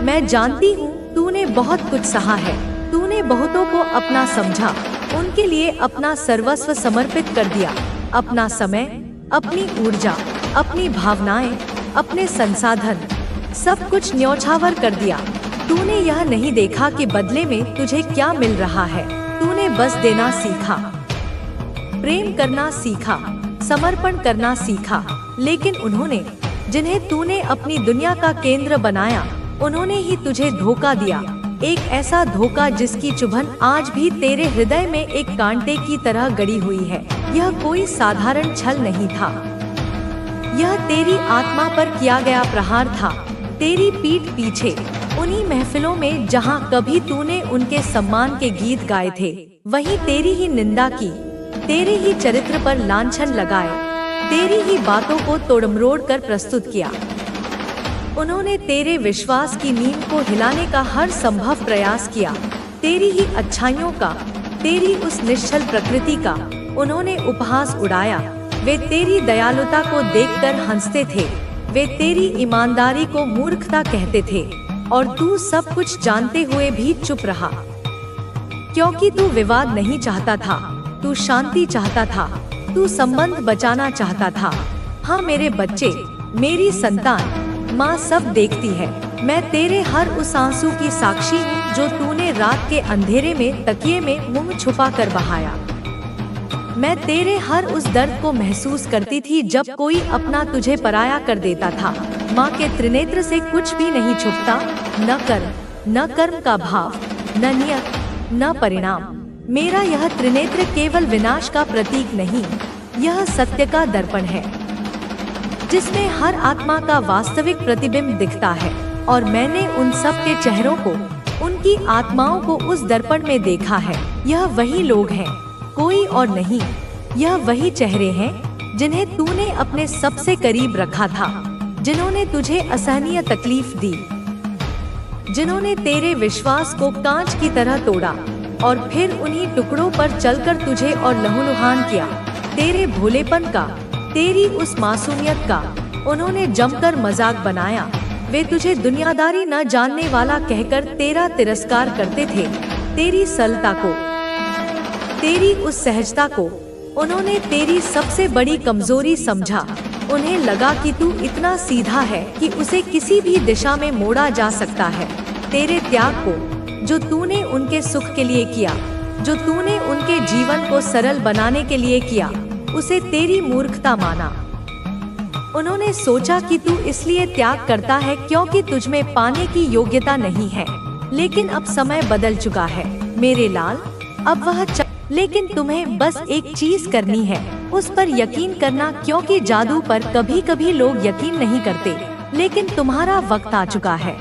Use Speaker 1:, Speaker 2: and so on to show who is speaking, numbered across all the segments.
Speaker 1: मैं जानती हूँ तूने बहुत कुछ सहा है। तूने बहुतों को अपना समझा, उनके लिए अपना सर्वस्व समर्पित कर दिया। अपना समय, अपनी ऊर्जा, अपनी भावनाएं, अपने संसाधन, सब कुछ न्यौछावर कर दिया। तूने यह नहीं देखा कि बदले में तुझे क्या मिल रहा है। तूने बस देना सीखा, प्रेम करना सीखा, समर्पण करना सीखा। लेकिन उन्होंने, जिन्हें तूने अपनी दुनिया का केंद्र बनाया, उन्होंने ही तुझे धोखा दिया। एक ऐसा धोखा जिसकी चुभन आज भी तेरे हृदय में एक कांटे की तरह गड़ी हुई है। यह कोई साधारण छल नहीं था, यह तेरी आत्मा पर किया गया प्रहार था। तेरी पीठ पीछे, उन्हीं महफिलों में जहां कभी तूने उनके सम्मान के गीत गाए थे, वहीं तेरी ही निंदा की, तेरे ही चरित्र पर लांछन लगाए, तेरी ही बातों को तोड़मरोड़ कर प्रस्तुत किया। उन्होंने तेरे विश्वास की नींव को हिलाने का हर संभव प्रयास किया। तेरी ही अच्छाइयों का, तेरी उस निश्चल प्रकृति का उन्होंने उपहास उड़ाया। वे तेरी दयालुता को देखकर हंसते थे, वे तेरी ईमानदारी को मूर्खता कहते थे, और तू सब कुछ जानते हुए भी चुप रहा। क्योंकि तू विवाद नहीं चाहता था, तू शांति चाहता था, तू संबंध बचाना चाहता था। हाँ मेरे बच्चे, मेरी संतान, माँ सब देखती है। मैं तेरे हर उस आंसू की साक्षी हूँ जो तूने रात के अंधेरे में तकिए में मुंह छुपा कर बहाया। मैं तेरे हर उस दर्द को महसूस करती थी जब कोई अपना तुझे पराया कर देता था। माँ के त्रिनेत्र से कुछ भी नहीं छुपता, न कर्म का भाव, न नियत, न परिणाम। मेरा यह त्रिनेत्र केवल विनाश का प्रतीक नहीं, यह सत्य का दर्पण है, जिसमें हर आत्मा का वास्तविक प्रतिबिंब दिखता है। और मैंने उन सब के चेहरों को, उनकी आत्माओं को उस दर्पण में देखा है। यह वही लोग हैं, कोई और नहीं। यह वही चेहरे हैं जिन्हें तूने अपने सबसे करीब रखा था, जिन्होंने तुझे असहनीय तकलीफ दी, जिन्होंने तेरे विश्वास को कांच की तरह तोड़ा और फिर उन्हीं टुकड़ों पर चलकर तुझे और लहूलुहान किया। तेरे भोलेपन का, तेरी उस मासूमियत का उन्होंने जमकर मजाक बनाया। वे तुझे दुनियादारी न जानने वाला कहकर तेरा तिरस्कार करते थे। तेरी सरलता को, तेरी उस सहजता को उन्होंने तेरी सबसे बड़ी कमजोरी समझा। उन्हें लगा कि तू इतना सीधा है कि उसे किसी भी दिशा में मोड़ा जा सकता है। तेरे त्याग को, जो तूने उनके सुख के लिए किया, जो तूने उनके जीवन को सरल बनाने के लिए किया, उसे तेरी मूर्खता माना। उन्होंने सोचा कि तू इसलिए त्याग करता है क्योंकि तुझमें पाने की योग्यता नहीं है। लेकिन अब समय बदल चुका है मेरे लाल, अब वह लेकिन तुम्हें बस एक चीज करनी है, उस पर यकीन करना, क्योंकि जादू पर कभी कभी लोग यकीन नहीं करते, लेकिन तुम्हारा वक्त आ चुका है।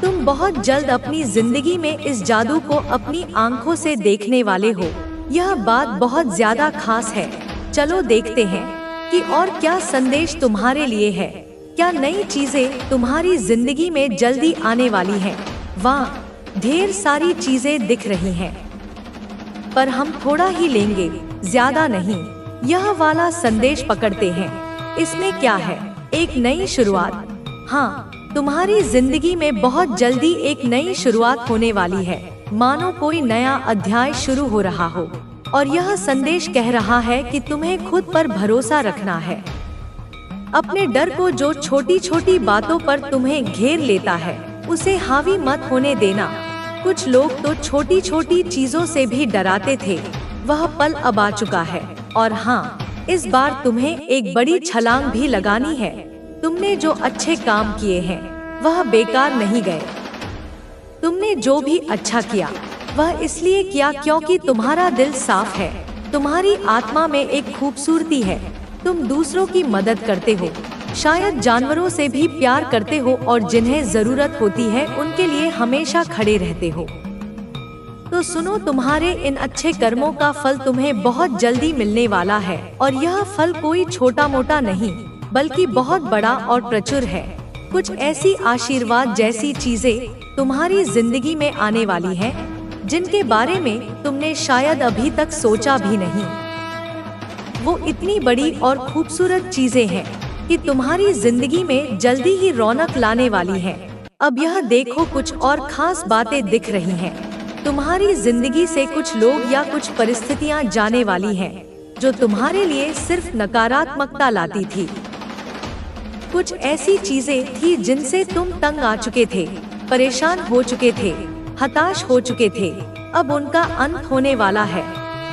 Speaker 1: तुम बहुत जल्द अपनी जिंदगी में इस जादू को अपनी आंखों से देखने वाले हो। यह बात बहुत ज्यादा खास है। चलो देखते हैं कि और क्या संदेश तुम्हारे लिए है। क्या नई चीजें तुम्हारी जिंदगी में जल्दी आने वाली हैं? वाह, ढेर सारी चीजें दिख रही हैं, पर हम थोड़ा ही लेंगे, ज्यादा नहीं। यह वाला संदेश पकड़ते हैं। इसमें क्या है? एक नई शुरुआत। हाँ, तुम्हारी जिंदगी में बहुत जल्दी एक नई शुरुआत होने वाली है, मानो कोई नया अध्याय शुरू हो रहा हो। और यह संदेश कह रहा है कि तुम्हें खुद पर भरोसा रखना है। अपने डर को, जो छोटी छोटी बातों पर तुम्हें घेर लेता है, उसे हावी मत होने देना। कुछ लोग तो छोटी छोटी चीजों से भी डराते थे, वह पल अब आ चुका है। और हाँ, इस बार तुम्हें एक बड़ी छलांग भी लगानी है। तुमने जो अच्छे काम किए हैं वह बेकार नहीं गए। तुमने जो भी अच्छा किया वह इसलिए किया क्योंकि तुम्हारा दिल साफ है, तुम्हारी आत्मा में एक खूबसूरती है। तुम दूसरों की मदद करते हो, शायद जानवरों से भी प्यार करते हो, और जिन्हें जरूरत होती है उनके लिए हमेशा खड़े रहते हो। तो सुनो, तुम्हारे इन अच्छे कर्मों का फल तुम्हें बहुत जल्दी मिलने वाला है। और यह फल कोई छोटा मोटा नहीं, बल्कि बहुत बड़ा और प्रचुर है। कुछ ऐसी आशीर्वाद जैसी चीजें तुम्हारी जिंदगी में आने वाली हैं, जिनके बारे में तुमने शायद अभी तक सोचा भी नहीं। वो इतनी बड़ी और खूबसूरत चीजें हैं कि तुम्हारी जिंदगी में जल्दी ही रौनक लाने वाली हैं। अब यह देखो, कुछ और खास बातें दिख रही हैं। तुम्हारी जिंदगी से कुछ लोग या कुछ परिस्थितियां जाने वाली हैं, जो तुम्हारे लिए सिर्फ नकारात्मकता लाती थी। कुछ ऐसी चीजें थी जिनसे तुम तंग आ चुके थे, परेशान हो चुके थे, हताश हो चुके थे। अब उनका अंत होने वाला है।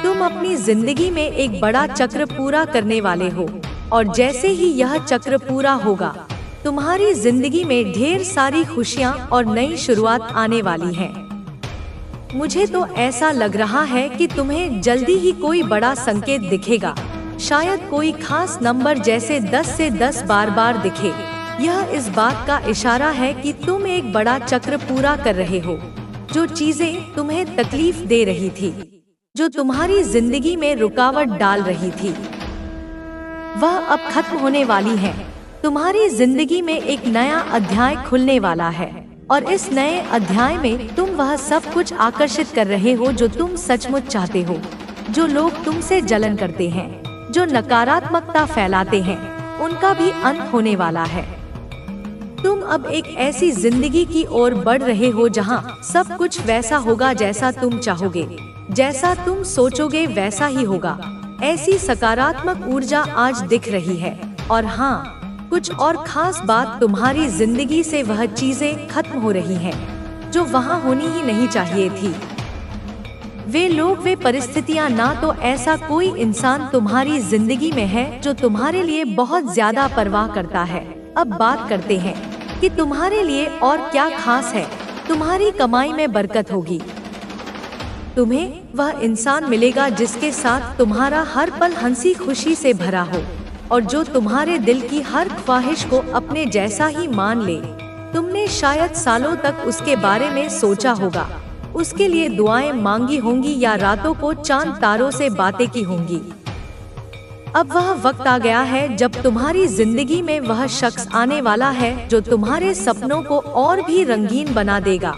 Speaker 1: तुम अपनी जिंदगी में एक बड़ा चक्र पूरा करने वाले हो, और जैसे ही यह चक्र पूरा होगा, तुम्हारी जिंदगी में ढेर सारी खुशियां और नई शुरुआत आने वाली है। मुझे तो ऐसा लग रहा है कि तुम्हें जल्दी ही कोई बड़ा संकेत दिखेगा। शायद कोई खास नंबर जैसे 10 से 10 बार दिखे। यह इस बात का इशारा है कि तुम एक बड़ा चक्र पूरा कर रहे हो। जो चीजें तुम्हें तकलीफ दे रही थी, जो तुम्हारी जिंदगी में रुकावट डाल रही थी, वह अब खत्म होने वाली है। तुम्हारी जिंदगी में एक नया अध्याय खुलने वाला है, और इस नए अध्याय में तुम वह सब कुछ आकर्षित कर रहे हो जो तुम सचमुच चाहते हो। जो लोग तुमसे जलन करते हैं, जो नकारात्मकता फैलाते हैं, उनका भी अंत होने वाला है। तुम अब एक ऐसी जिंदगी की ओर बढ़ रहे हो जहां सब कुछ वैसा होगा जैसा तुम चाहोगे, जैसा तुम सोचोगे वैसा ही होगा। ऐसी सकारात्मक ऊर्जा आज दिख रही है। और हाँ, कुछ और खास बात, तुम्हारी जिंदगी से वह चीजें खत्म हो रही हैं जो वहां होनी ही नहीं चाहिए थी। वे लोग, वे परिस्थितियां, ना तो ऐसा कोई इंसान तुम्हारी जिंदगी में है जो तुम्हारे लिए बहुत ज्यादा परवाह करता है। अब बात करते हैं कि तुम्हारे लिए और क्या खास है। तुम्हारी कमाई में बरकत होगी। तुम्हें वह इंसान मिलेगा जिसके साथ तुम्हारा हर पल हंसी खुशी से भरा हो, और जो तुम्हारे दिल की हर ख्वाहिश को अपने जैसा ही मान ले। तुमने शायद सालों तक उसके बारे में सोचा होगा, उसके लिए दुआएं मांगी होंगी या रातों को चांद तारों से बातें की होंगी। अब वह वक्त आ गया है जब तुम्हारी जिंदगी में वह शख्स आने वाला है जो तुम्हारे सपनों को और भी रंगीन बना देगा।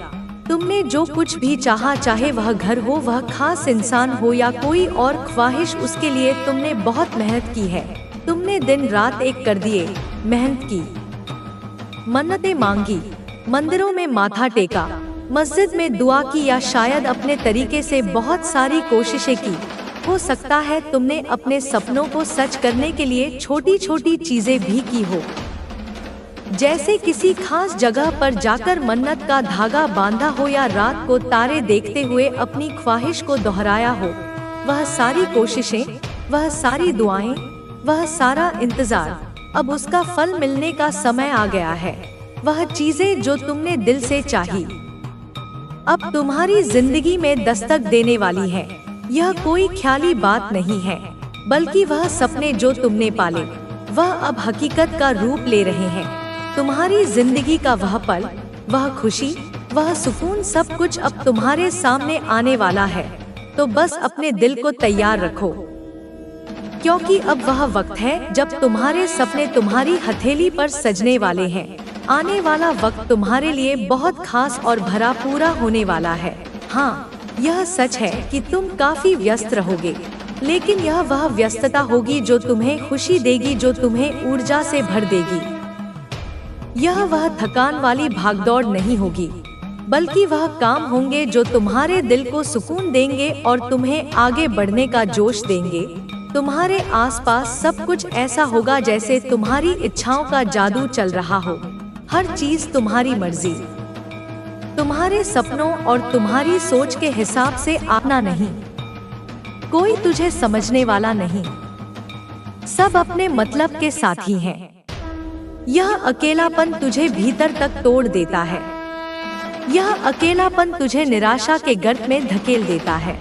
Speaker 1: तुमने जो कुछ भी चाहा, चाहे वह घर हो, वह खास इंसान हो या कोई और ख्वाहिश, उसके लिए तुमने बहुत मेहनत की है। तुमने दिन रात एक कर दिए, मेहनत की, मन्नतें मांगी, मंदिरों में माथा टेका, मस्जिद में दुआ की, या शायद अपने तरीके से बहुत सारी कोशिशें की। हो सकता है तुमने अपने सपनों को सच करने के लिए छोटी छोटी चीजें भी की हो, जैसे किसी खास जगह पर जाकर मन्नत का धागा बांधा हो, या रात को तारे देखते हुए अपनी ख्वाहिश को दोहराया हो। वह सारी कोशिशें, वह सारी दुआएं, वह सारा इंतजार, अब उसका फल मिलने का समय आ गया है। वह चीजें जो तुमने दिल से चाही, अब तुम्हारी जिंदगी में दस्तक देने वाली है। यह कोई ख्याली बात नहीं है, बल्कि वह सपने जो तुमने पाले, वह अब हकीकत का रूप ले रहे हैं। तुम्हारी जिंदगी का वह पल, वह खुशी, वह सुकून, सब कुछ अब तुम्हारे सामने आने वाला है। तो बस अपने दिल को तैयार रखो, क्योंकि अब वह वक्त है जब तुम्हारे सपने तुम्हारी हथेली पर सजने वाले हैं। आने वाला वक्त तुम्हारे लिए बहुत खास और भरा पूरा होने वाला है। हाँ, यह सच है कि तुम काफी व्यस्त रहोगे, लेकिन यह वह व्यस्तता होगी जो तुम्हें खुशी देगी, जो तुम्हें ऊर्जा से भर देगी। यह वह थकान वाली भागदौड़ नहीं होगी, बल्कि वह काम होंगे जो तुम्हारे दिल को सुकून देंगे और तुम्हें आगे बढ़ने का जोश देंगे। तुम्हारे आसपास सब कुछ ऐसा होगा जैसे तुम्हारी इच्छाओं का जादू चल रहा हो। हर चीज तुम्हारी मर्जी, तुम्हारे सपनों और तुम्हारी सोच के हिसाब से आना नहीं। कोई तुझे समझने वाला नहीं, सब अपने मतलब के साथी हैं। यह अकेलापन तुझे भीतर तक तोड़ देता है। यह अकेलापन तुझे निराशा के गर्त में धकेल देता है,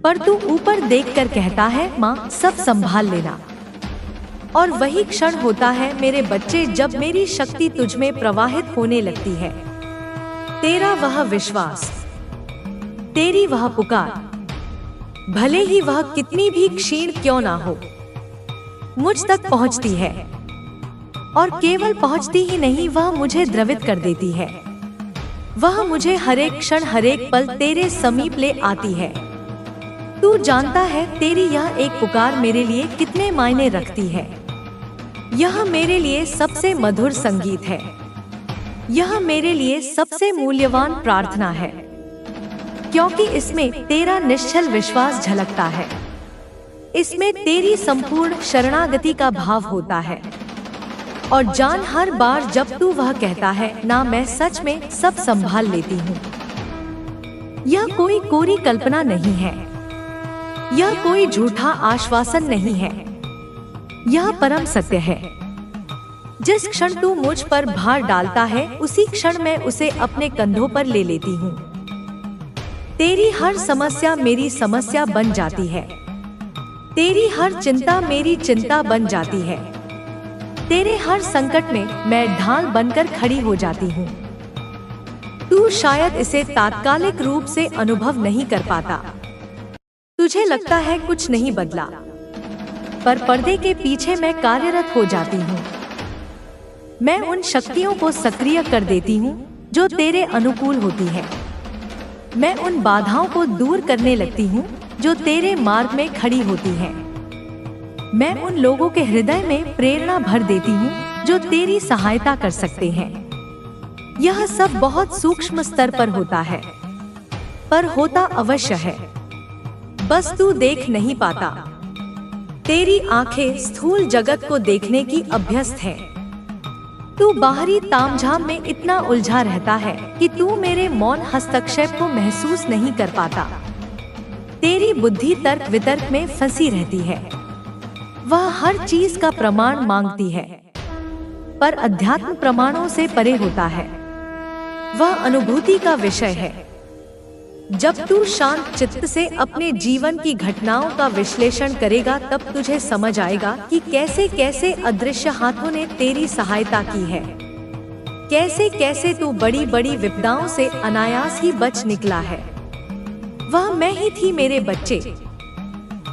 Speaker 1: पर तू ऊपर देखकर कहता है, माँ सब संभाल लेना। और वही क्षण होता है मेरे बच्चे जब मेरी शक्ति तुझमें प्रवाहित होने लगती है। तेरा वह विश्वास, तेरी वह पुकार, भले ही वह कितनी भी क्षीण क्यों ना हो, मुझ तक पहुंचती है। और केवल पहुंचती ही नहीं, वह मुझे द्रवित कर देती है। वह मुझे हरेक क्षण हरेक पल तेरे समीप ले आती है। तू जानता है तेरी यह एक पुकार मेरे लिए कितने मायने रखती है। यह मेरे लिए सबसे मधुर संगीत है। यह मेरे लिए सबसे मूल्यवान प्रार्थना है, क्योंकि इसमें तेरा निश्चल विश्वास झलकता है। इसमें तेरी संपूर्ण शरणागति का भाव होता है। और जान, हर बार जब तू वह कहता है ना, मैं सच में सब संभाल लेती हूँ। यह कोई कोरी कल्पना नहीं है, यह कोई झूठा आश्वासन नहीं है, यह परम सत्य है। जिस क्षण तू मुझ पर भार डालता है, उसी क्षण मैं उसे अपने कंधों पर ले लेती हूँ। तेरी हर समस्या मेरी समस्या बन जाती है, तेरी हर चिंता मेरी चिंता बन जाती है। तेरे हर संकट में मैं ढाल बनकर खड़ी हो जाती हूँ। तू शायद इसे तात्कालिक रूप से अनुभव नहीं कर पाता। तुझे लगता है कुछ नहीं बदला, पर पर्दे के पीछे मैं कार्यरत हो जाती हूँ। मैं उन शक्तियों को सक्रिय कर देती हूँ जो तेरे अनुकूल होती है। मैं उन बाधाओं को दूर करने लगती हूँ जो तेरे मार्ग में खड़ी होती हैं। मैं उन लोगों के हृदय में प्रेरणा भर देती हूँ जो तेरी सहायता कर सकते हैं। यह सब बहुत सूक्ष्म स्तर पर होता है, पर होता अवश्य है, बस तू देख नहीं पाता। तेरी आंखें स्थूल जगत को देखने की अभ्यस्त हैं। तू बाहरी तामझाम में इतना उलझा रहता है कि तू मेरे मौन हस्तक्षेप को महसूस नहीं कर पाता। तेरी बुद्धि तर्क वितर्क में फंसी रहती है। वह हर चीज का प्रमाण मांगती है, पर अध्यात्म प्रमाणों से परे होता है। वह अनुभूति का विषय है। जब तू शांत चित्त से अपने जीवन की घटनाओं का विश्लेषण करेगा, तब तुझे समझ आएगा कि कैसे कैसे अदृश्य हाथों ने तेरी सहायता की है। कैसे कैसे तू बड़ी बड़ी विपदाओं से अनायास ही बच निकला है। वह मैं ही थी मेरे बच्चे,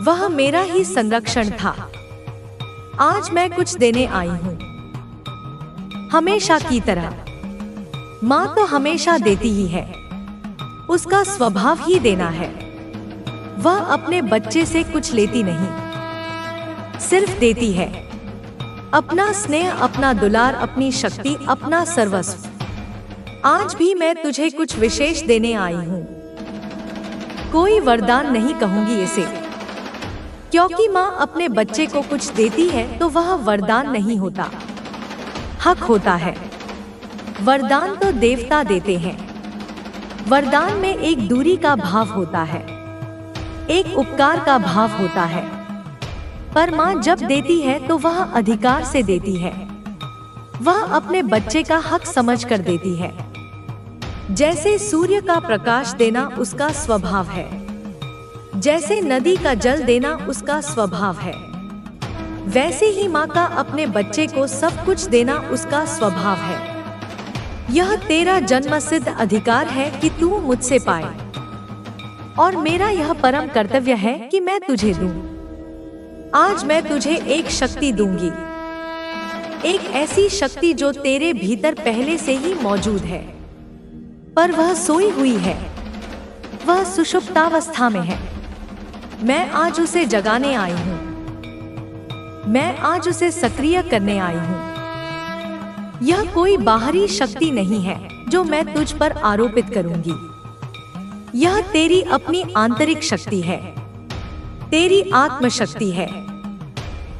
Speaker 1: वह मेरा ही संरक्षण था। आज मैं कुछ देने आई हूँ। हमेशा की तरह माँ तो हमेशा देती ही है, उसका स्वभाव ही देना है। वह अपने बच्चे से कुछ लेती नहीं, सिर्फ देती है। अपना स्नेह, अपना दुलार, अपनी शक्ति, अपना सर्वस्व। आज भी मैं तुझे कुछ विशेष देने आई हूँ। कोई वरदान नहीं कहूंगी इसे, क्योंकि माँ अपने बच्चे को कुछ देती है तो वह वरदान नहीं होता, हक होता है। वरदान तो देवता देते हैं। वरदान में एक दूरी का भाव होता है, एक उपकार का भाव होता है। पर माँ जब देती है तो वह अधिकार से देती है। वह अपने बच्चे का हक समझ कर देती है। जैसे सूर्य का प्रकाश देना उसका स्वभाव है, जैसे नदी का जल देना उसका स्वभाव है, वैसे ही माँ का अपने बच्चे को सब कुछ देना उसका स्वभाव है। यह तेरा जन्मसिद्ध अधिकार है कि तू मुझसे पाए, और मेरा यह परम कर्तव्य है कि मैं तुझे दूं। आज मैं तुझे एक शक्ति दूंगी, एक ऐसी शक्ति जो तेरे भीतर पहले से ही मौजूद है, पर वह सोई हुई है, वह सुषुप्तावस्था में है। मैं आज उसे जगाने आई हूँ, मैं आज उसे सक्रिय करने आई हूँ। यह कोई बाहरी शक्ति नहीं है जो मैं तुझ पर आरोपित करूंगी। यह तेरी अपनी आंतरिक शक्ति है, तेरी आत्मशक्ति है।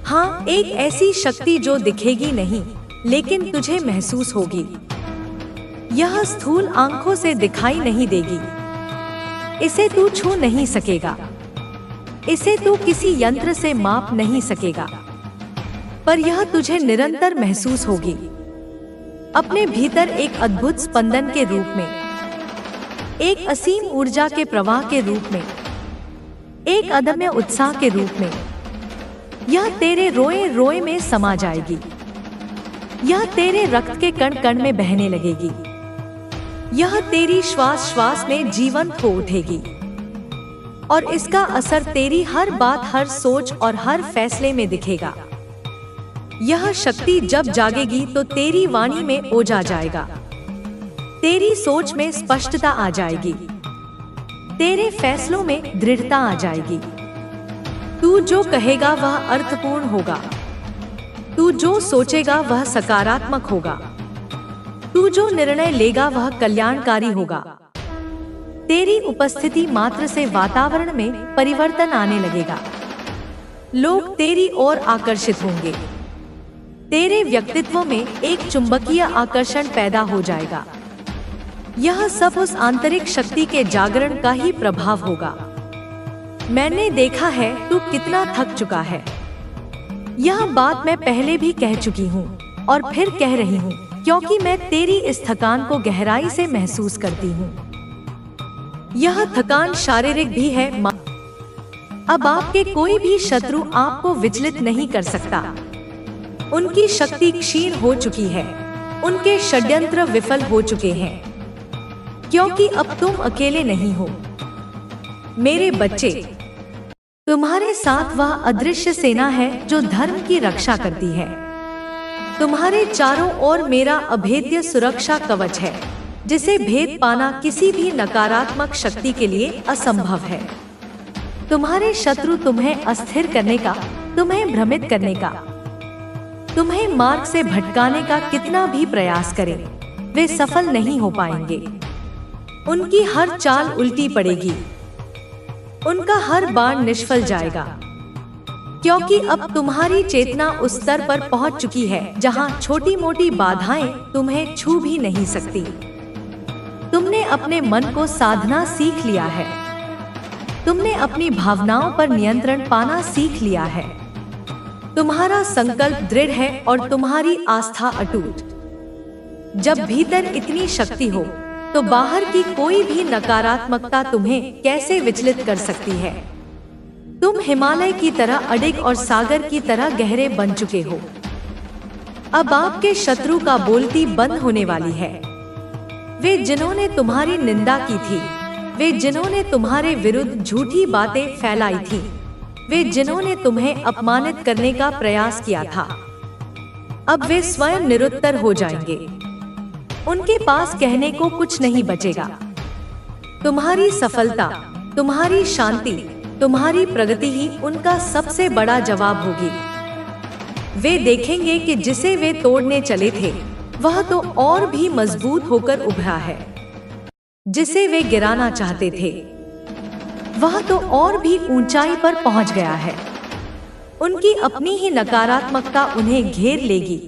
Speaker 1: हाँ, एक ऐसी शक्ति जो दिखेगी नहीं, लेकिन तुझे महसूस होगी। यह स्थूल आंखों से दिखाई नहीं देगी, इसे तू छू नहीं सकेगा, इसे तू किसी यंत्र से माप नहीं सकेगा, पर यह तुझे निरंतर महसूस होगी। अपने भीतर एक अद्भुत स्पंदन के रूप में, एक असीम ऊर्जा के प्रवाह के रूप में, एक अदम्य उत्साह के रूप में। यह तेरे रोए रोए में समा जाएगी, यह तेरे रक्त के कण कण में बहने लगेगी, यह तेरी श्वास श्वास में जीवंत हो उठेगी, और इसका असर तेरी हर बात, हर सोच और हर फैसले में दिखेगा। यह शक्ति जब जागेगी तो तेरी वाणी में ओज आ जाएगा, तेरी सोच में स्पष्टता आ जाएगी, तेरे फैसलों में दृढ़ता आ जाएगी। तू जो कहेगा वह अर्थपूर्ण होगा, तू जो सोचेगा वह सकारात्मक होगा, तू तू जो निर्णय लेगा वह कल्याणकारी होगा। तेरी उपस्थिति मात्र से वातावरण में परिवर्तन आने लगेगा। लोग तेरी ओर आकर्षित होंगे। तेरे व्यक्तित्व में एक चुंबकीय आकर्षण पैदा हो जाएगा। यह सब उस आंतरिक शक्ति के जागरण का ही प्रभाव होगा। मैंने देखा है तू कितना थक चुका है। यह बात मैं पहले भी कह चुकी हूँ और फिर कह रही हूँ, क्योंकि मैं तेरी इस थकान को गहराई से महसूस करती हूँ। यह थकान शारीरिक भी है। अब आपके कोई भी शत्रु आपको विचलित नहीं कर सकता। उनकी शक्ति क्षीण हो चुकी है। उनके षड्यंत्र विफल हो चुके हैं, क्योंकि अब तुम अकेले नहीं हो। मेरे बच्चे, तुम्हारे साथ वह अदृश्य सेना है जो धर्म की रक्षा करती है। तुम्हारे चारों ओर मेरा अभेद्य सुरक्षा कवच है, जिसे भेद पाना किसी भी नकारात्मक शक्ति के लिए असंभव है। तुम्हारे शत्रु तुम्हें अस्थिर करने का, तुम्हें भ्रमित करने का, तुम्हें मार्ग से भटकाने का कितना भी प्रयास करें, वे सफल नहीं हो पाएंगे। उनकी हर चाल उल्टी पड़ेगी। उनका हर बाण निष्फल जाएगा, क्योंकि अब तुम्हारी चेतना उस स्तर पर पहुंच चुकी है जहां छोटी मोटी बाधाएं तुम्हें छू भी नहीं सकती। तुमने अपने मन को साधना सीख लिया है। तुमने अपनी भावनाओं पर नियंत्रण पाना सीख लिया है। तुम्हारा संकल्प दृढ़ है और तुम्हारी आस्था अटूट। जब भीतर इतनी शक्ति हो तो बाहर की कोई भी नकारात्मकता तुम्हें कैसे विचलित कर सकती है। तुम हिमालय की तरह अडिग और सागर की तरह गहरे बन चुके हो। अब आपके शत्रु का बोलती बंद होने वाली है। वे जिन्होंने तुम्हारी निंदा की थी, वे जिन्होंने तुम्हारे विरुद्ध झूठी बातें फैलाई थी, वे जिन्होंने तुम्हें अपमानित करने का प्रयास किया था, अब वे स्वयं निरुत्तर हो जाएंगे। उनके पास कहने को कुछ नहीं बचेगा। तुम्हारी सफलता, तुम्हारी शांति, तुम्हारी प्रगति ही उनका सबसे बड़ा जवाब होगी। वे देखेंगे कि जिसे वे तोड़ने चले थे वह तो और भी मजबूत होकर उभरा है। जिसे वे गिराना चाहते थे वह तो और भी ऊंचाई पर पहुंच गया है। उनकी अपनी ही नकारात्मकता उन्हें घेर लेगी।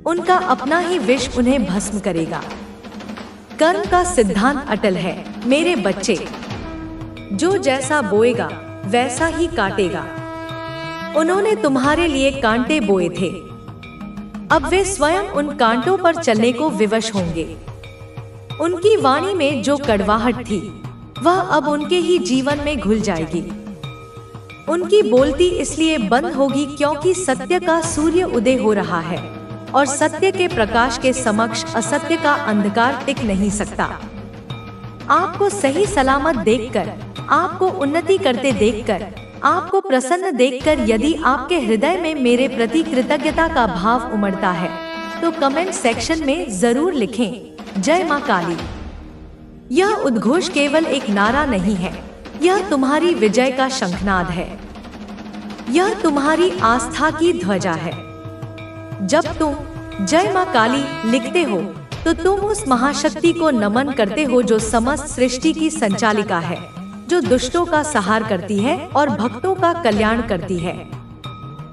Speaker 1: उनका अपना ही विष उन्हें भस्म करेगा। कर्म का सिद्धांत अटल है मेरे बच्चे। जो जैसा बोएगा वैसा ही काटेगा। उन्होंने तुम्हारे लिए कांटे बोए थे, अब वे स्वयं उन कांटों पर चलने को विवश होंगे। उनकी वाणी में जो कड़वाहट थी वह अब उनके ही जीवन में घुल जाएगी। उनकी बोलती इसलिए बंद होगी क्योंकि सत्य का सूर्य उदय हो रहा है और सत्य के प्रकाश के समक्ष असत्य का अंधकार टिक नहीं सकता। आपको सही सलामत देखकर, आपको उन्नति करते देखकर, आपको प्रसन्न देखकर यदि आपके हृदय में मेरे प्रति कृतज्ञता का भाव उमड़ता है तो कमेंट सेक्शन में जरूर लिखें जय मां काली। यह उद्घोष केवल एक नारा नहीं है, यह तुम्हारी विजय का शंखनाद है। यह तुम्हारी आस्था की ध्वजा है। जब तुम जय मां काली लिखते हो तो तुम उस महाशक्ति को नमन करते हो जो समस्त सृष्टि की संचालिका है, जो दुष्टों का संहार करती है और भक्तों का कल्याण करती है।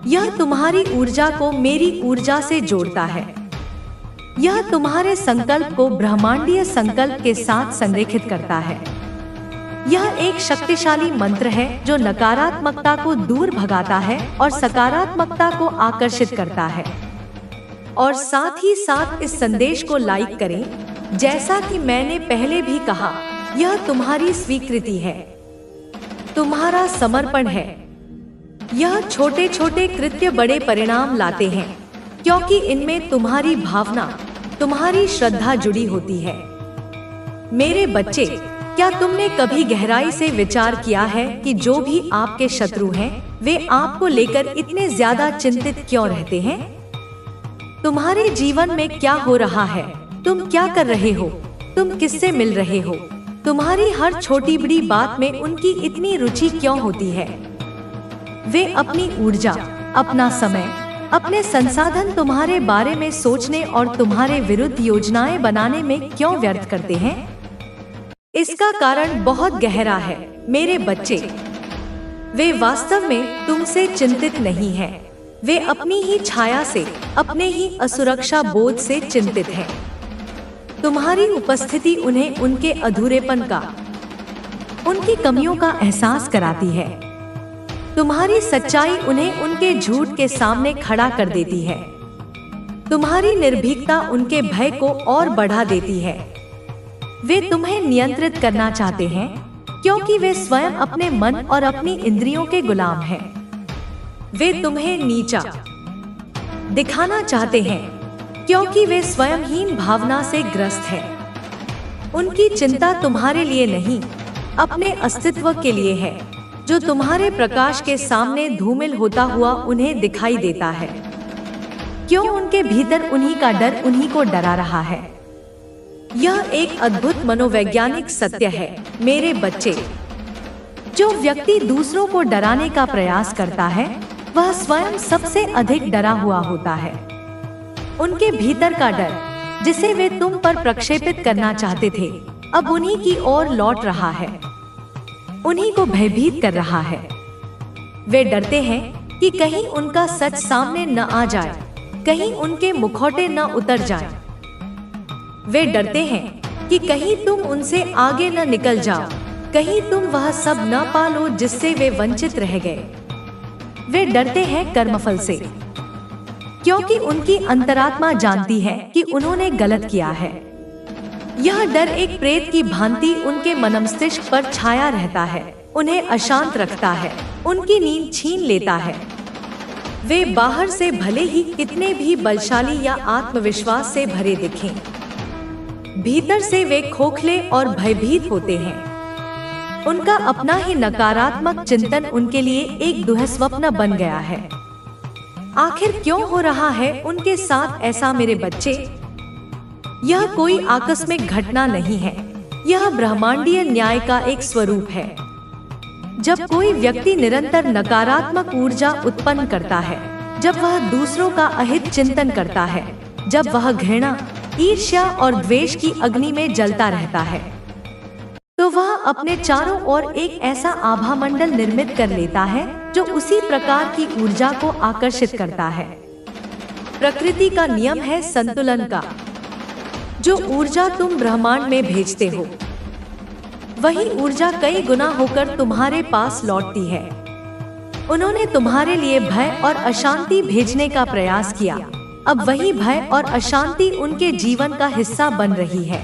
Speaker 1: यह तुम्हारी ऊर्जा को मेरी ऊर्जा से जोड़ता है। यह तुम्हारे संकल्प को ब्रह्मांडीय संकल्प के साथ संरेखित करता है। यह एक शक्तिशाली मंत्र है जो नकारात्मकता को दूर भगाता है और सकारात्मकता को आकर्षित करता है। और साथ ही साथ इस संदेश को लाइक करें। जैसा कि मैंने पहले भी कहा, यह तुम्हारी स्वीकृति है, तुम्हारा समर्पण है। यह छोटे छोटे कृत्य बड़े परिणाम लाते हैं, क्योंकि इनमें तुम्हारी भावना, तुम्हारी श्रद्धा जुड़ी होती है। मेरे बच्चे, क्या तुमने कभी गहराई से विचार किया है कि जो भी आपके शत्रु हैं, वे आपको लेकर इतने ज्यादा चिंतित क्यों रहते हैं? तुम्हारे जीवन में क्या हो रहा है? तुम क्या कर रहे हो? तुम किससे मिल रहे हो? तुम्हारी हर छोटी बड़ी बात में उनकी इतनी रुचि क्यों होती है? वे अपनी ऊर्जा, अपना समय, अपने संसाधन तुम्हारे बारे में सोचने और तुम्हारे विरुद्ध योजनाएं बनाने में क्यों व्यर्थ करते हैं? इसका कारण बहुत गहरा है मेरे बच्चे। वे वास्तव में तुमसे चिंतित नहीं हैं। वे अपनी ही छाया से, अपने ही असुरक्षा बोध से चिंतित हैं। तुम्हारी उपस्थिति उन्हें उनके अधूरेपन का, उनकी कमियों का एहसास कराती है। तुम्हारी सच्चाई उन्हें उनके झूठ के सामने खड़ा कर देती है। तुम्हारी निर्भीकता उनके भय को और बढ़ा देती है। वे तुम्हें नियंत्रित करना चाहते हैं क्योंकि वे स्वयं अपने मन और अपनी इंद्रियों के गुलाम हैं। वे तुम्हें नीचा दिखाना चाहते हैं क्योंकि वे स्वयं हीन भावना से ग्रस्त हैं। उनकी चिंता तुम्हारे लिए नहीं, अपने अस्तित्व के लिए है, जो तुम्हारे प्रकाश के सामने धूमिल होता हुआ उन्हें दिखाई देता है। क्यों उनके भीतर उन्हीं का डर उन्हीं को डरा रहा है। यह एक अद्भुत मनोवैज्ञानिक सत्य है मेरे बच्चे। जो व्यक्ति दूसरों को डराने का प्रयास करता है वह स्वयं सबसे अधिक डरा हुआ होता है। उनके भीतर का डर, जिसे वे तुम पर प्रक्षेपित करना चाहते थे, अब उन्हीं की ओर लौट रहा है, उन्हीं को भयभीत कर रहा है। वे डरते हैं कि कहीं उनका सच सामने न आ जाए, कहीं उनके मुखौटे न उतर जाएं। वे डरते हैं कि कहीं तुम उनसे आगे न निकल जाओ, कहीं तुम वह सब न पालो जिससे वे वंचित रह गए। वे डरते हैं कर्मफल से, क्योंकि उनकी अंतरात्मा जानती है कि उन्होंने गलत किया है। यह डर एक प्रेत की भांति उनके मनमस्तिष्क पर छाया रहता है, उन्हें अशांत रखता है, उनकी नींद छीन लेता है। वे बाहर से भले ही कितने भी बलशाली या आत्मविश्वास से भरे दिखें, भीतर से वे खोखले और भयभीत होते हैं। उनका अपना ही नकारात्मक चिंतन उनके लिए एक दुःस्वप्न बन गया है। आखिर क्यों हो रहा है उनके साथ ऐसा मेरे बच्चे? यह कोई आकस्मिक घटना नहीं है, यह ब्रह्मांडीय न्याय का एक स्वरूप है। जब कोई व्यक्ति निरंतर नकारात्मक ऊर्जा उत्पन्न करता है, जब वह दूसरों का अहित चिंतन करता है, जब वह घृणा, ईर्ष्या और द्वेष की अग्नि में जलता रहता है, तो वह अपने चारों ओर एक ऐसा आभा मंडल निर्मित कर लेता है जो उसी प्रकार की ऊर्जा को आकर्षित करता है। प्रकृति का नियम है संतुलन का। जो ऊर्जा तुम ब्रह्मांड में भेजते हो, वही ऊर्जा कई गुना होकर तुम्हारे पास लौटती है। उन्होंने तुम्हारे लिए भय और अशांति भेजने का प्रयास किया, अब वही भय और अशांति उनके जीवन का हिस्सा बन रही है।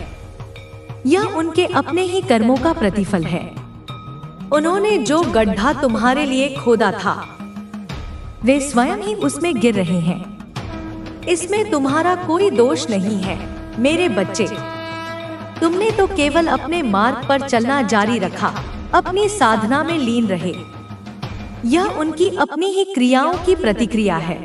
Speaker 1: यह उनके अपने ही कर्मों का प्रतिफल है। उन्होंने जो गड्ढा तुम्हारे लिए खोदा था, वे स्वयं ही उसमें गिर रहे हैं। इसमें तुम्हारा कोई दोष नहीं है मेरे बच्चे। तुमने तो केवल अपने मार्ग पर चलना जारी रखा, अपनी साधना में लीन रहे। यह उनकी अपनी ही क्रियाओं की प्रतिक्रिया है।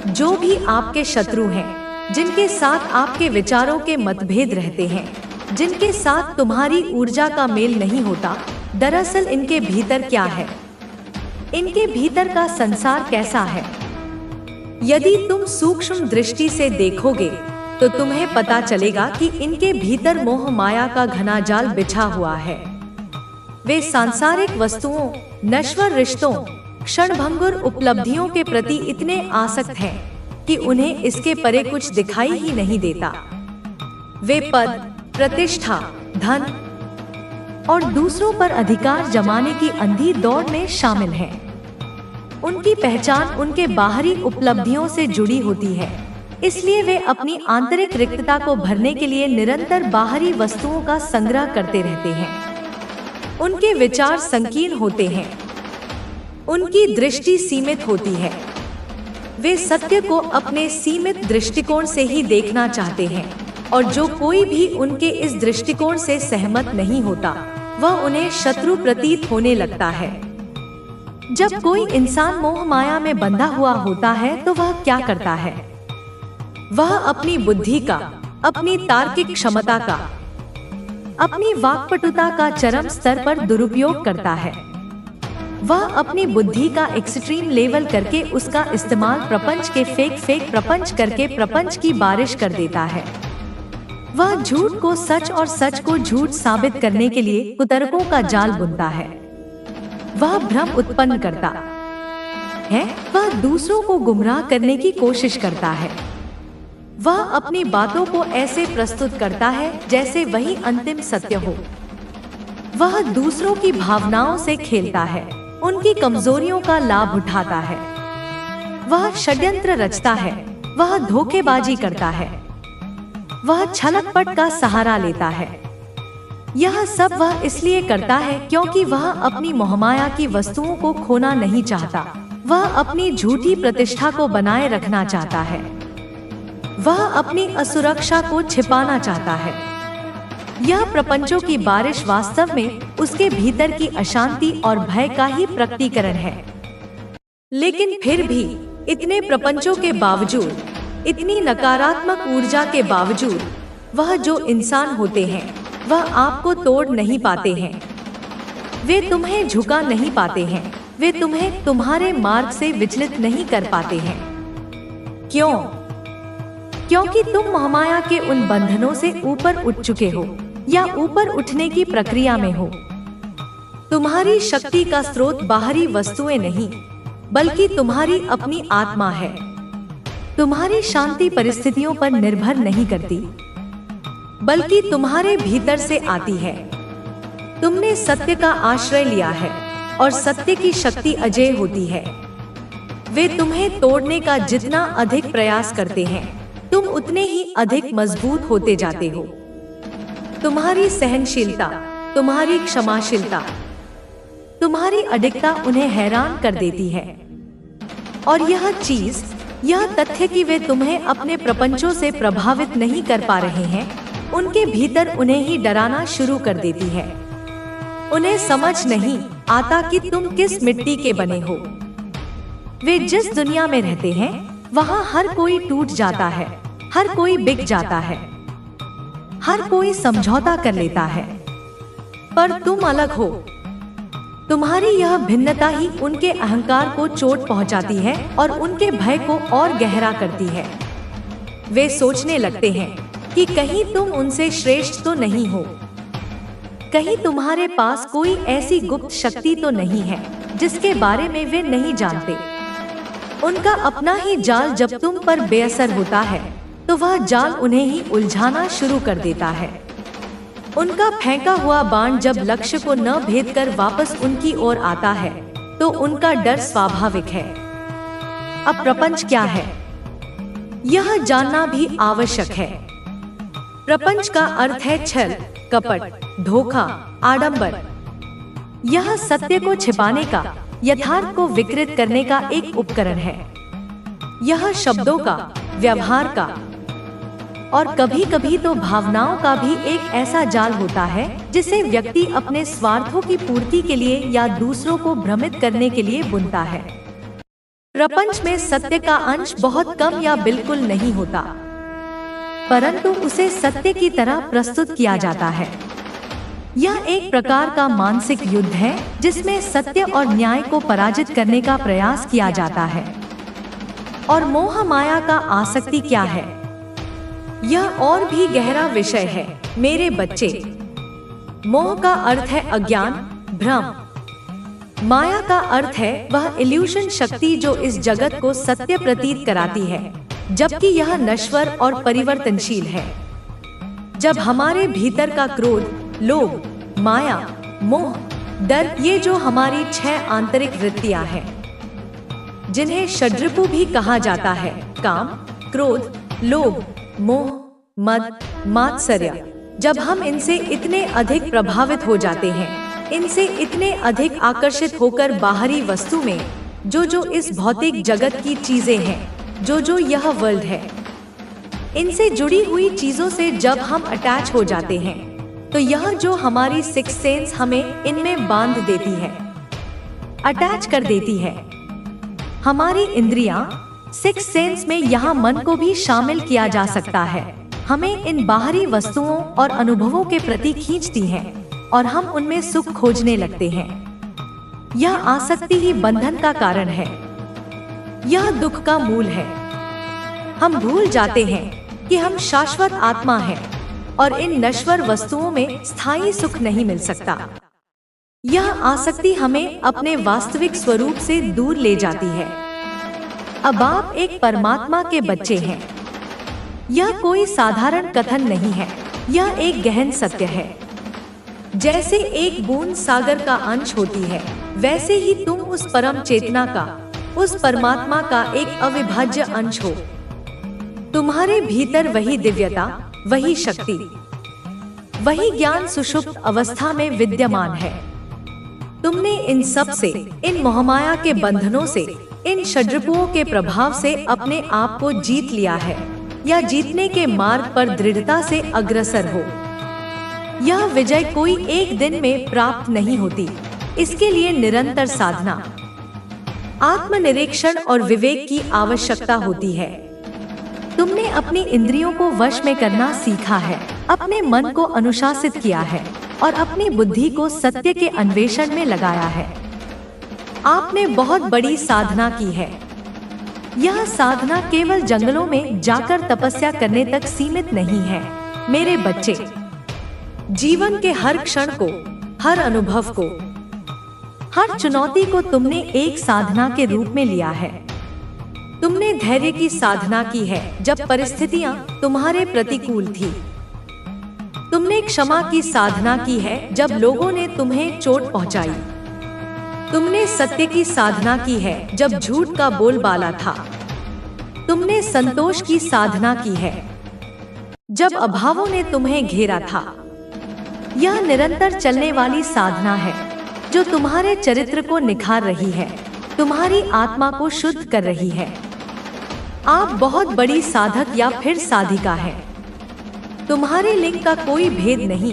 Speaker 1: जो भी आपके शत्रु हैं, जिनके साथ आपके विचारों के मतभेद रहते हैं, जिनके साथ तुम्हारी ऊर्जा का मेल नहीं होता, दरअसल इनके भीतर क्या है, इनके भीतर का संसार कैसा है, यदि तुम सूक्ष्म दृष्टि से देखोगे तो तुम्हें पता चलेगा कि इनके भीतर मोह माया का घना जाल बिछा हुआ है। वे सांसारिक वस्तुओं, नश्वर रिश्तों, क्षणभंगुर उपलब्धियों के प्रति इतने आसक्त हैं कि उन्हें इसके परे कुछ दिखाई ही नहीं देता। वे पद, प्रतिष्ठा, धन और दूसरों पर अधिकार जमाने की अंधी दौड़ में शामिल हैं। उनकी पहचान उनके बाहरी उपलब्धियों से जुड़ी होती है, इसलिए वे अपनी आंतरिक रिक्तता को भरने के लिए निरंतर बाहरी वस्तुओं का संग्रह करते रहते हैं। उनके विचार संकीर्ण होते हैं, उनकी दृष्टि सीमित होती है। वे सत्य को अपने सीमित दृष्टिकोण से ही देखना चाहते हैं, और जो कोई भी उनके इस दृष्टिकोण से सहमत नहीं होता, वह उन्हें शत्रु प्रतीत होने लगता है। जब कोई इंसान मोह माया में बंधा हुआ होता है तो वह क्या करता है? वह अपनी बुद्धि का, अपनी तार्किक क्षमता का, अपनी वाक्पटुता का चरम स्तर पर दुरुपयोग करता है। वह अपनी बुद्धि का एक्सट्रीम लेवल करके उसका इस्तेमाल प्रपंच के फेक प्रपंच करके प्रपंच की बारिश कर देता है। वह झूठ को सच और सच को झूठ साबित करने के लिए कुतर्कों का जाल बुनता है। वह भ्रम उत्पन्न करता है। वह दूसरों को गुमराह करने की कोशिश करता है। वह अपनी बातों को ऐसे प्रस्तुत करता है जैसे वही अंतिम सत्य हो। वह दूसरों की भावनाओं से खेलता है, उनकी कमजोरियों का लाभ उठाता है। वह षड्यंत्र रचता है, वह धोखेबाजी करता है, वह छलकपट का सहारा लेता है। यह सब वह इसलिए करता है क्योंकि वह अपनी मोहमाया की वस्तुओं को खोना नहीं चाहता। वह अपनी झूठी प्रतिष्ठा को बनाए रखना चाहता है। वह अपनी असुरक्षा को छिपाना चाहता है। यह प्रपंचों की बारिश वास्तव में उसके भीतर की अशांति और भय का ही प्रकटीकरण है। लेकिन फिर भी इतने प्रपंचों के बावजूद, इतनी नकारात्मक ऊर्जा के बावजूद, वह जो इंसान होते हैं वह आपको तोड़ नहीं पाते हैं। वे तुम्हें झुका नहीं पाते हैं। वे तुम्हें तुम्हारे मार्ग से विचलित नहीं कर पाते हैं। क्यों? क्योंकि तुम मोहमाया के उन बंधनों से ऊपर उठ चुके हो या ऊपर उठने की प्रक्रिया में हो। तुम्हारी शक्ति का स्रोत बाहरी वस्तुएं नहीं, बल्कि तुम्हारी अपनी आत्मा है। तुम्हारी शांति परिस्थितियों पर निर्भर नहीं करती, बल्कि तुम्हारे भीतर से आती है। तुमने सत्य का आश्रय लिया है और सत्य की शक्ति अजेय होती है। वे तुम्हें तोड़ने का जितना अधिक प्रयास करते हैं, तुम उतने ही अधिक मजबूत होते जाते हो। तुम्हारी सहनशीलता, तुम्हारी क्षमाशीलता, तुम्हारी अडिगता उन्हें हैरान कर देती है। और यह तथ्य कि वे तुम्हें अपने प्रपंचों से प्रभावित नहीं कर पा रहे हैं, उनके भीतर उन्हें ही डराना शुरू कर देती है। उन्हें समझ नहीं आता कि तुम किस मिट्टी के बने हो। वे जिस दुनिया में रहते हैं वहाँ हर कोई टूट जाता है, हर कोई बिक जाता है, हर कोई समझौता कर लेता है। पर तुम अलग हो। तुम्हारी यह भिन्नता ही उनके अहंकार को चोट पहुंचाती है और उनके भय को और गहरा करती है। वे सोचने लगते हैं कि कहीं तुम उनसे श्रेष्ठ तो नहीं हो, कहीं तुम्हारे पास कोई ऐसी गुप्त शक्ति तो नहीं है जिसके बारे में वे नहीं जानते। उनका अपना ही जाल जब तुम पर बेअसर होता है तो वह जाल उन्हें ही उलझाना शुरू कर देता है। उनका फेंका हुआ बाण जब लक्ष्य को न भेद कर वापस उनकी ओर आता है तो उनका डर स्वाभाविक है। अब प्रपंच क्या है, यह जानना भी आवश्यक है। प्रपंच का अर्थ है छल, कपट, धोखा, आडंबर। यह सत्य को छिपाने का, यथार्थ को विकृत करने का एक उपकरण है। यह शब्दों का, व्यवहार का और कभी कभी तो भावनाओं का भी एक ऐसा जाल होता है जिसे व्यक्ति अपने स्वार्थों की पूर्ति के लिए या दूसरों को भ्रमित करने के लिए बुनता है। प्रपंच में सत्य का अंश बहुत कम या बिल्कुल नहीं होता, परंतु उसे सत्य की तरह प्रस्तुत किया जाता है। यह एक प्रकार का मानसिक युद्ध है जिसमें सत्य और न्याय को पराजित करने का प्रयास किया जाता है। और मोह माया का आसक्ति क्या है, यह और भी गहरा विषय है मेरे बच्चे। मोह का अर्थ है अज्ञान, भ्रम। माया का अर्थ है वह इल्यूशन शक्ति जो इस जगत को सत्य प्रतीत कराती है, जबकि यह नश्वर और परिवर्तनशील है। जब हमारे भीतर का क्रोध, लोभ, माया, मोह, डर, ये जो हमारी 6 आंतरिक वृत्तियां हैं, जिन्हें षड्रिपु भी कहा जाता है, काम, क्रोध, लोभ, मोह, मद, मात्सर्य, जब हम इनसे इतने अधिक प्रभावित हो जाते हैं, इनसे इतने अधिक आकर्षित होकर बाहरी वस्तु में, जो इस भौतिक जगत की चीजें हैं, जो यह वर्ल्ड है, इनसे जुड़ी हुई चीजों से जब हम अटैच हो जाते हैं, तो यह जो हमारी सिक्स सेंस हमें इनमें बांध देती है, अटैच कर देती है। हमारी इंद्रियां, सिक्स सेंस में यहाँ मन को भी शामिल किया जा सकता है, हमें इन बाहरी वस्तुओं और अनुभवों के प्रति खींचती हैं और हम उनमें सुख खोजने लगते हैं। यह आसक्ति ही बंधन का कारण है। यह दुख का मूल है। हम भूल जाते हैं कि हम शाश्वत आत्मा हैं और इन नश्वर वस्तुओं में स्थायी सुख नहीं मिल सकता। यह आसक्ति हमें अपने वास्तविक स्वरूप से दूर ले जाती है। अब आप एक परमात्मा के बच्चे हैं। यह कोई साधारण कथन नहीं है, यह एक गहन सत्य है। जैसे एक बूंद सागर का अंश होती है, वैसे ही तुम उस परम चेतना का, उस परमात्मा का एक अविभाज्य अंश हो। तुम्हारे भीतर वही दिव्यता, वही शक्ति, वही ज्ञान सुषुप्त अवस्था में विद्यमान है। तुमने इन सब से, इन मोहमाया के बंधनों से, इन षड्रिपुओं के प्रभाव से अपने आप को जीत लिया है या जीतने के मार्ग पर दृढ़ता से अग्रसर हो। यह विजय कोई एक दिन में प्राप्त नहीं होती, इसके लिए निरंतर साधना, आत्मनिरीक्षण और विवेक की आवश्यकता होती है। तुमने अपनी इंद्रियों को वश में करना सीखा है, अपने मन को अनुशासित किया है और अपनी बुद्धि को सत्य के अन्वेषण में लगाया है। आपने बहुत बड़ी साधना की है। यह साधना केवल जंगलों में जाकर तपस्या करने तक सीमित नहीं है। मेरे बच्चे, जीवन के हर क्षण को, हर अनुभव को, हर चुनौती को तुमने एक साधना के रूप में लिया है। तुमने धैर्य की साधना की है जब परिस्थितियां तुम्हारे प्रतिकूल थी। तुमने क्षमा की साधना की है जब लोगों ने तुम्हें चोट पहुंचाई। तुमने सत्य की साधना की है जब झूठ का बोलबाला था। तुमने संतोष की साधना की है जब अभावों ने तुम्हें घेरा था। यह निरंतर चलने वाली साधना है जो तुम्हारे चरित्र को निखार रही है, तुम्हारी आत्मा को शुद्ध कर रही है। आप बहुत बड़ी साधक या फिर साधिका हैं। तुम्हारे लिंग का कोई भेद नहीं।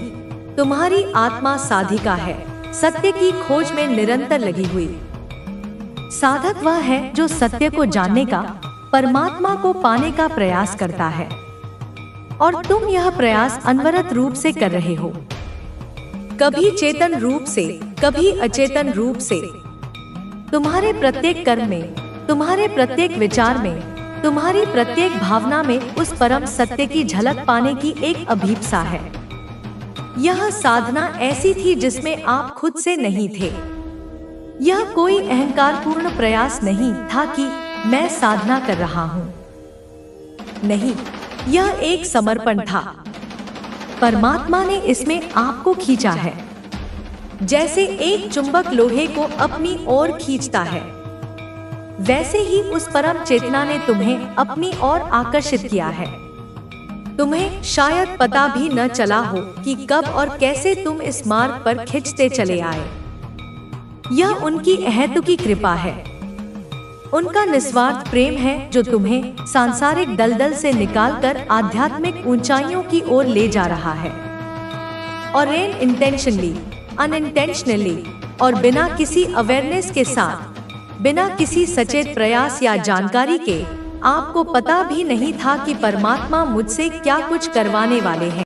Speaker 1: तुम्हारी आत्मा साधिका है, सत्य की खोज में निरंतर लगी हुई। साधक वह है जो सत्य को जानने का, परमात्मा को पाने का प्रयास करता है और तुम यह प्रयास अनवरत रूप से कर रहे हो, कभी चेतन रूप से, कभी अचेतन रूप से। तुम्हारे प्रत्येक कर्म में, तुम्हारे प्रत्येक विचार में, तुम्हारी प्रत्येक भावना में उस परम सत्य की झलक पाने की एक अभीप्सा है। यह साधना ऐसी थी जिसमें आप खुद से नहीं थे। यह कोई अहंकारपूर्ण प्रयास नहीं था कि मैं साधना कर रहा हूँ। नहीं, यह एक समर्पण था। परमात्मा ने इसमें आपको खींचा है, जैसे एक चुंबक लोहे को अपनी ओर खींचता है, वैसे ही उस परम चेतना ने तुम्हें अपनी ओर आकर्षित किया है। तुम्हें शायद पता भी न चला हो कि कब और कैसे तुम इस मार्ग पर खिंचते चले आए। यह उनकी अहेतुकी कृपा है, उनका निस्वार्थ प्रेम है जो तुम्हें सांसारिक दलदल से निकालकर आध्यात्मिक ऊंचाइयों की ओर ले जा रहा है। और इंटेंशनली, अनइंटेंशनली और बिना किसी अवेयरनेस के साथ, बिना किसी सचेत प्रयास या जानकारी के, आपको पता भी नहीं था कि परमात्मा मुझसे क्या कुछ करवाने वाले हैं।